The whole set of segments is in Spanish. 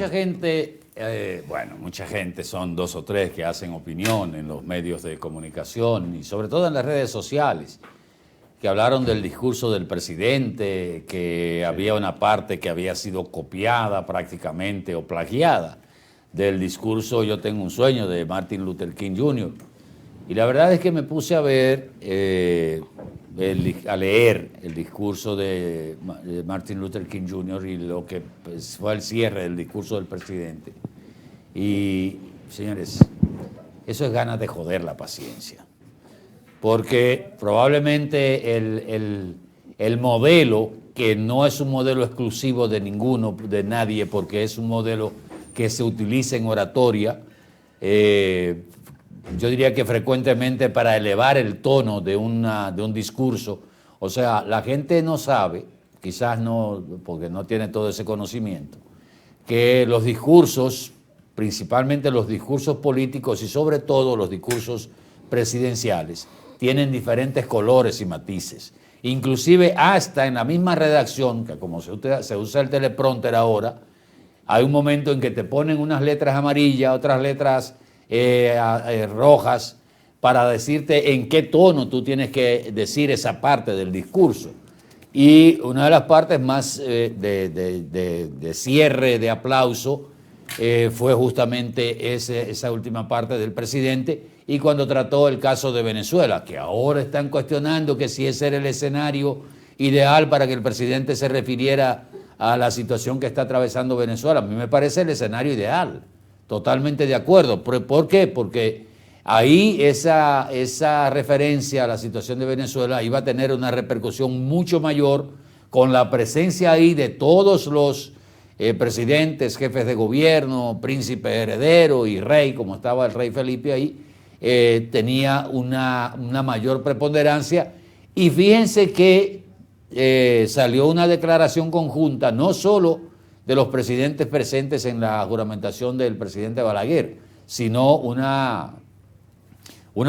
mucha gente, mucha gente, son 2 o 3 que hacen opinión en los medios de comunicación y sobre todo en las redes sociales, que hablaron del discurso del presidente, que había una parte que había sido copiada prácticamente o plagiada del discurso Yo tengo un sueño de Martin Luther King Jr. Y la verdad es que me puse a ver, a leer el discurso de Martin Luther King Jr. y lo que pues, fue el cierre del discurso del presidente. Y, señores, eso es ganas de joder la paciencia. Porque probablemente el modelo, que no es un modelo exclusivo de ninguno, de nadie, porque es un modelo que se utiliza en oratoria, yo diría que frecuentemente para elevar el tono de un discurso. O sea, la gente no sabe, quizás no, porque no tiene todo ese conocimiento, que los discursos, principalmente los discursos políticos y sobre todo los discursos presidenciales, tienen diferentes colores y matices. Inclusive hasta en la misma redacción, que como se usa el teleprompter ahora, hay un momento en que te ponen unas letras amarillas, otras letras rojas, para decirte en qué tono tú tienes que decir esa parte del discurso. Y una de las partes más de cierre, de aplauso, fue justamente esa última parte del presidente, y cuando trató el caso de Venezuela, que ahora están cuestionando que si ese era el escenario ideal para que el presidente se refiriera a la situación que está atravesando Venezuela. A mí me parece el escenario ideal, totalmente de acuerdo. ¿Por qué? Porque ahí esa referencia a la situación de Venezuela iba a tener una repercusión mucho mayor con la presencia ahí de todos los presidentes, jefes de gobierno, príncipe heredero y rey, como estaba el rey Felipe ahí, tenía una mayor preponderancia. Y fíjense que salió una declaración conjunta, no solo de los presidentes presentes en la juramentación del presidente Balaguer, sino una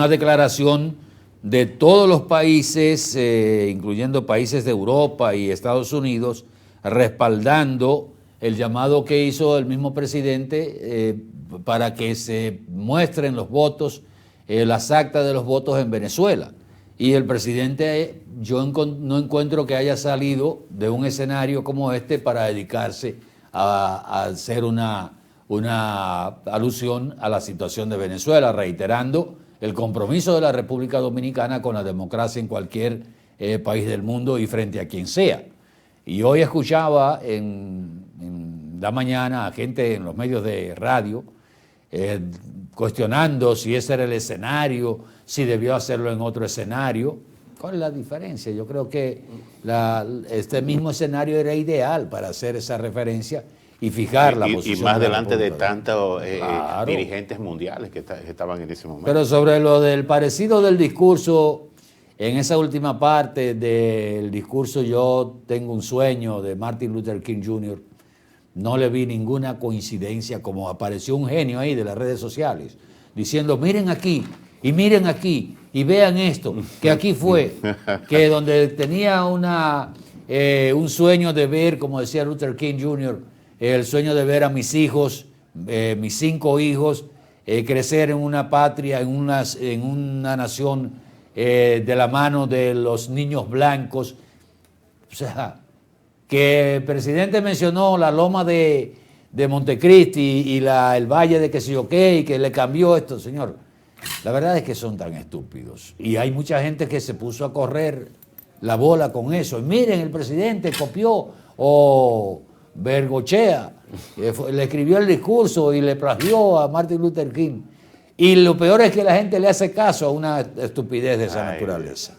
declaración de todos los países, incluyendo países de Europa y Estados Unidos, respaldando el llamado que hizo el mismo presidente para que se muestren los votos, las actas de los votos en Venezuela. Y el presidente, yo no encuentro que haya salido de un escenario como este para dedicarse a hacer una alusión a la situación de Venezuela, reiterando el compromiso de la República Dominicana con la democracia en cualquier país del mundo y frente a quien sea. Y hoy escuchaba en la mañana a gente en los medios de radio cuestionando si ese era el escenario, si debió hacerlo en otro escenario. ¿Cuál es la diferencia? Yo creo que este mismo escenario era ideal para hacer esa referencia y fijar la posición. Y más delante de tantos dirigentes mundiales que estaban en ese momento. Pero sobre lo del parecido del discurso, en esa última parte del discurso Yo tengo un sueño de Martin Luther King Jr., no le vi ninguna coincidencia, como apareció un genio ahí de las redes sociales, diciendo miren aquí y vean esto, que aquí fue, que donde tenía un sueño de ver, como decía Luther King Jr., el sueño de ver a mis hijos, mis 5 hijos, crecer en una patria, en una nación de la mano de los niños blancos. O sea, que el presidente mencionó la loma de Montecristi y el valle de qué sé yo qué, y que le cambió esto, señor. La verdad es que son tan estúpidos. Y hay mucha gente que se puso a correr la bola con eso. Y miren, el presidente copió o Bergochea, le escribió el discurso y le plagió a Martin Luther King. Y lo peor es que la gente le hace caso a una estupidez de esa naturaleza.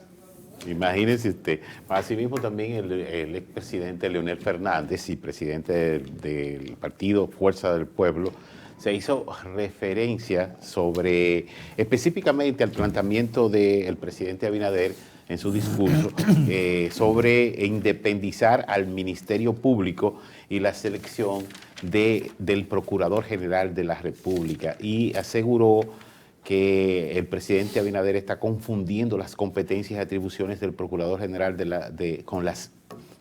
Imagínense usted. Asimismo también el expresidente Leonel Fernández y presidente del partido Fuerza del Pueblo se hizo referencia específicamente al planteamiento del presidente Abinader en su discurso sobre independizar al Ministerio Público y la selección del Procurador General de la República, y aseguró que el presidente Abinader está confundiendo las competencias y atribuciones del Procurador General con las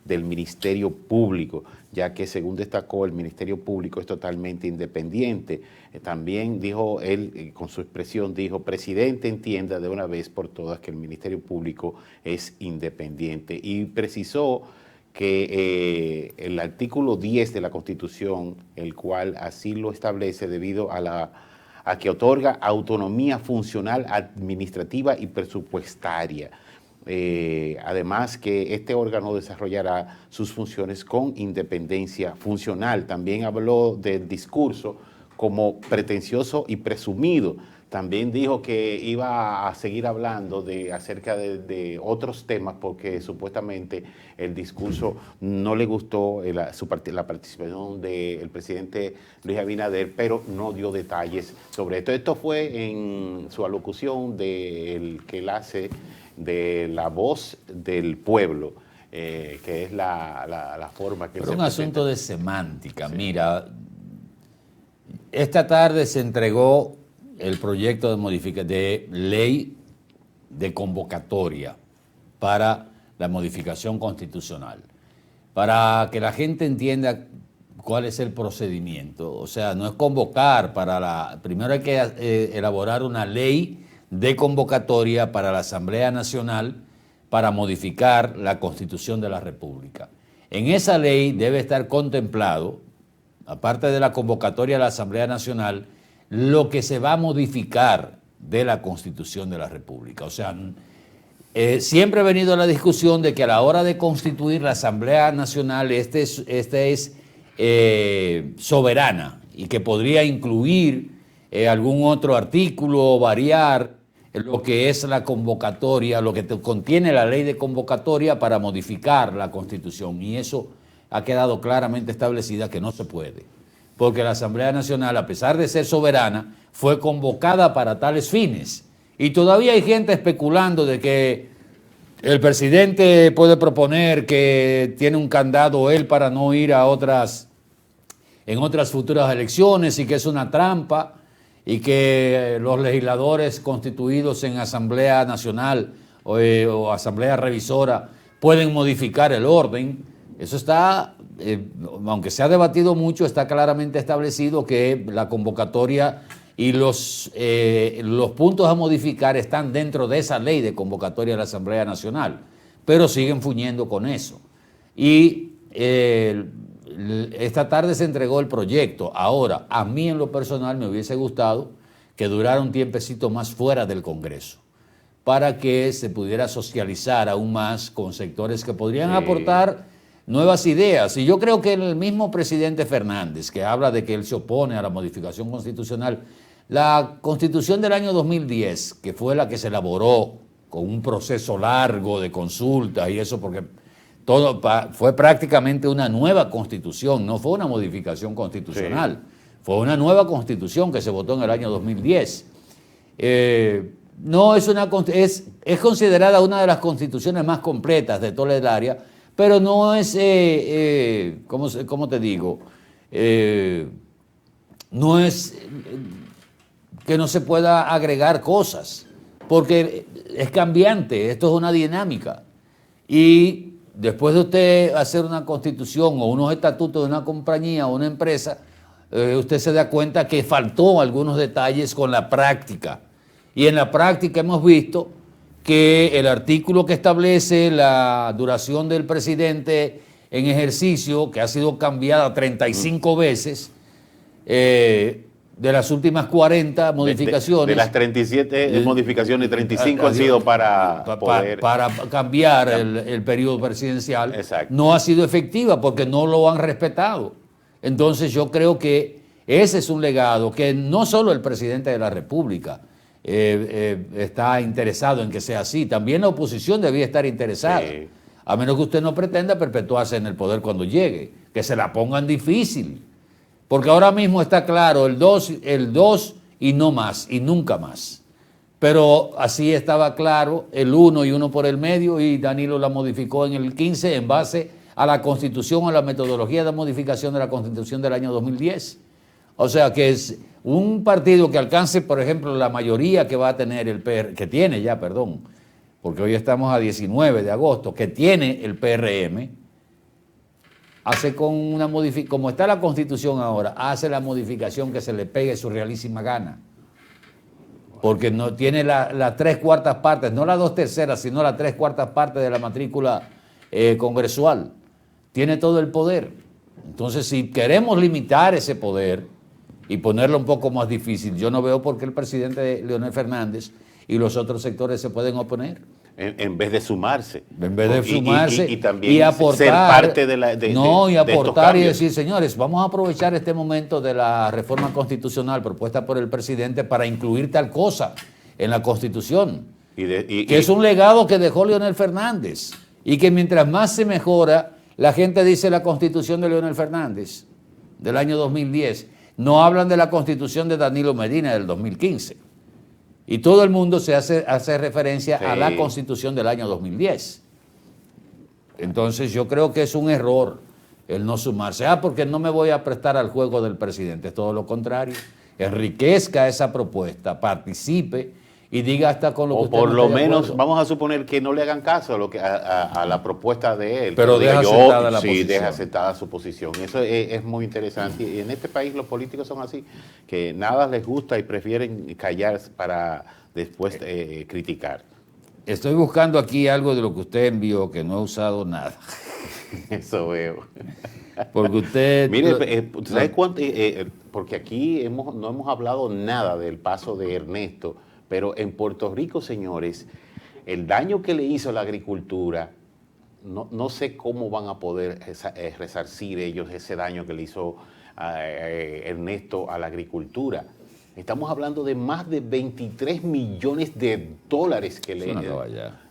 del Ministerio Público, ya que según destacó el Ministerio Público es totalmente independiente. También dijo él, con su expresión, dijo: presidente, entienda de una vez por todas que el Ministerio Público es independiente, y precisó que el artículo 10 de la Constitución, el cual así lo establece debido a que otorga autonomía funcional, administrativa y presupuestaria. Además que este órgano desarrollará sus funciones con independencia funcional. También habló del discurso como pretencioso y presumido. También dijo que iba a seguir hablando acerca de otros temas, porque supuestamente el discurso no le gustó la participación del presidente Luis Abinader, pero no dio detalles sobre esto. Esto fue en su alocución que él hace de la voz del pueblo, que es la forma que pero se un presenta. asunto de semántica. Sí. Mira, esta tarde se entregó el proyecto de ley de convocatoria para la modificación constitucional. Para que la gente entienda cuál es el procedimiento. O sea, no es convocar primero hay que elaborar una ley de convocatoria para la Asamblea Nacional para modificar la Constitución de la República. En esa ley debe estar contemplado, aparte de la convocatoria a la Asamblea Nacional, lo que se va a modificar de la Constitución de la República. O sea, siempre ha venido la discusión de que a la hora de constituir la Asamblea Nacional, esta es soberana y que podría incluir algún otro artículo o variar lo que es la convocatoria, lo que contiene la ley de convocatoria para modificar la Constitución. Y eso ha quedado claramente establecida que no se puede, porque la Asamblea Nacional, a pesar de ser soberana, fue convocada para tales fines. Y todavía hay gente especulando de que el presidente puede proponer que tiene un candado él para no ir en otras futuras elecciones, y que es una trampa, y que los legisladores constituidos en Asamblea Nacional o Asamblea Revisora pueden modificar el orden. Eso está, aunque se ha debatido mucho, está claramente establecido que la convocatoria y los puntos a modificar están dentro de esa ley de convocatoria de la Asamblea Nacional, pero siguen fuñendo con eso. Y esta tarde se entregó el proyecto. Ahora, a mí en lo personal me hubiese gustado que durara un tiempecito más fuera del Congreso, para que se pudiera socializar aún más con sectores que podrían aportar nuevas ideas. Y yo creo que el mismo presidente Fernández, que habla de que él se opone a la modificación constitucional, la Constitución del año 2010, que fue la que se elaboró con un proceso largo de consultas y eso, porque todo fue prácticamente una nueva Constitución, no fue una modificación constitucional, fue una nueva Constitución que se votó en el año 2010. No es considerada una de las constituciones más completas de toda el área, pero no es, ¿cómo te digo? No es que no se pueda agregar cosas, porque es cambiante, esto es una dinámica. Y después de usted hacer una constitución o unos estatutos de una compañía o una empresa, usted se da cuenta que faltó algunos detalles con la práctica. Y en la práctica hemos visto que el artículo que establece la duración del presidente en ejercicio, que ha sido cambiada 35 veces, de las últimas 40 modificaciones. De las 37 modificaciones, 35 han sido para cambiar el periodo presidencial. Exacto. No ha sido efectiva porque no lo han respetado. Entonces yo creo que ese es un legado que no solo el presidente de la República está interesado en que sea así, también la oposición debía estar interesada. Sí. A menos que usted no pretenda perpetuarse en el poder cuando llegue, que se la pongan difícil. Porque ahora mismo está claro el 2 y no más, y nunca más. Pero así estaba claro el 1 y 1 por el medio, y Danilo la modificó en el 15 en base a la Constitución, a la metodología de modificación de la Constitución del año 2010. O sea que es un partido que alcance, por ejemplo, la mayoría que va a tener el PRM, que tiene ya, perdón, porque hoy estamos a 19 de agosto, que tiene el PRM, hace con una modificación, como está la Constitución ahora, hace la modificación que se le pegue su realísima gana. Porque no tiene las 3/4 partes, no las 2/3, sino las 3/4 partes de la matrícula congresual. Tiene todo el poder. Entonces, si queremos limitar ese poder y ponerlo un poco más difícil, yo no veo por qué el presidente Leonel Fernández y los otros sectores se pueden oponer. En vez de sumarse. En vez de sumarse y también y aportar, ser parte de aportar y decir, señores, vamos a aprovechar este momento de la reforma constitucional propuesta por el presidente para incluir tal cosa en la Constitución, que es un legado que dejó Leonel Fernández y que mientras más se mejora, la gente dice la Constitución de Leonel Fernández del año 2010, no hablan de la Constitución de Danilo Medina del 2015. Y todo el mundo se hace referencia a la Constitución del año 2010. Entonces yo creo que es un error el no sumarse. Porque no me voy a prestar al juego del presidente. Es todo lo contrario. Enriquezca esa propuesta, participe y diga hasta con lo que usted por no lo esté de menos acuerdo. vamos a suponer que no le hagan caso a la propuesta de él. Pero deja aceptada la posición. Sí, deja aceptada su posición. Eso es muy interesante. Y en este país los políticos son así, que nada les gusta y prefieren callar para después criticar. Estoy buscando aquí algo de lo que usted envió, que no he usado nada. Eso veo. Porque usted... Mire, ¿sabes cuánto? Porque aquí no hemos hablado nada del paso de Ernesto, pero en Puerto Rico, señores, el daño que le hizo a la agricultura, no sé cómo van a poder resarcir ellos ese daño que le hizo Ernesto a la agricultura. Estamos hablando de más de 23 millones de dólares que le... Es una caballada.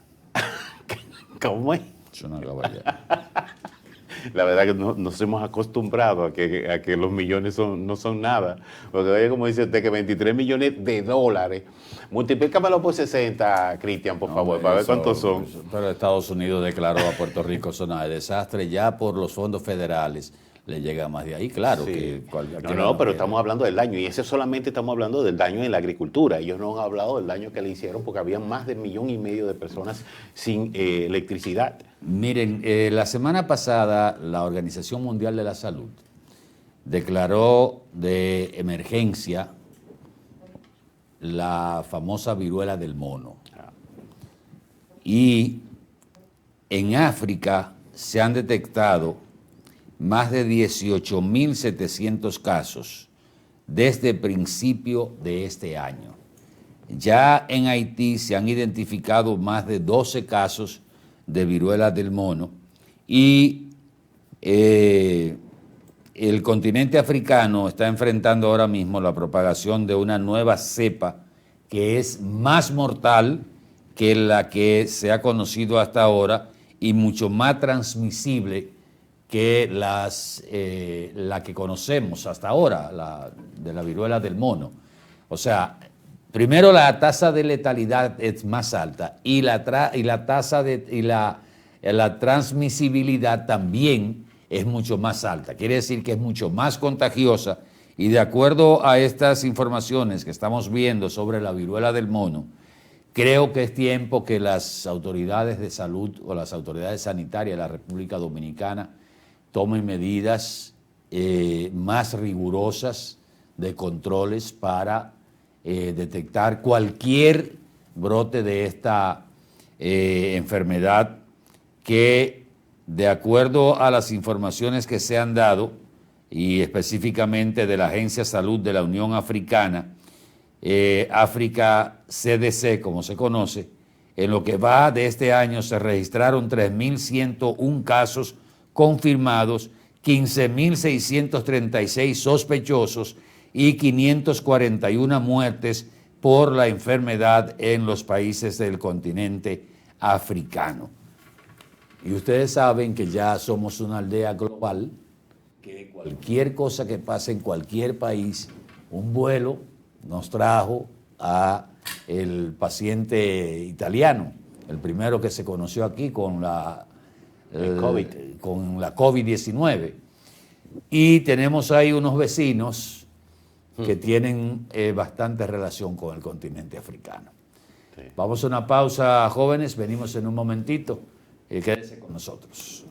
¿Cómo es? Es una caballada. La verdad que nos hemos acostumbrado a que los millones no son nada. Porque oye, como dice usted, que 23 millones de dólares. Multiplícamelo por 60, Cristian, por favor, para ver cuántos son. Pero Estados Unidos declaró a Puerto Rico zona de desastre. Ya por los fondos federales le llega más de ahí. Claro Sí. que... pero estamos hablando del daño. Y ese solamente estamos hablando del daño en la agricultura. Ellos no han hablado del daño que le hicieron porque había más de 1,5 millones de personas sin electricidad. Miren, la semana pasada la Organización Mundial de la Salud declaró de emergencia la famosa viruela del mono. Y en África se han detectado más de 18.700 casos desde principio de este año. Ya en Haití se han identificado más de 12 casos de viruela del mono y el continente africano está enfrentando ahora mismo la propagación de una nueva cepa que es más mortal que la que se ha conocido hasta ahora y mucho más transmisible que la que conocemos hasta ahora, de la viruela del mono. O sea, primero la tasa de letalidad es más alta y la transmisibilidad también es mucho más alta. Quiere decir que es mucho más contagiosa y de acuerdo a estas informaciones que estamos viendo sobre la viruela del mono, creo que es tiempo que las autoridades de salud o las autoridades sanitarias de la República Dominicana tomen medidas más rigurosas de controles para detectar cualquier brote de esta enfermedad que, de acuerdo a las informaciones que se han dado, y específicamente de la Agencia de Salud de la Unión Africana, África CDC, como se conoce, en lo que va de este año se registraron 3.101 casos confirmados, 15.636 sospechosos y 541 muertes por la enfermedad en los países del continente africano. Y ustedes saben que ya somos una aldea global, que cualquier cosa que pase en cualquier país, un vuelo nos trajo a el paciente italiano, el primero que se conoció aquí con la COVID-19. Y tenemos ahí unos vecinos que tienen bastante relación con el continente africano. Sí. Vamos a una pausa, jóvenes, venimos en un momentito. Quédense con nosotros.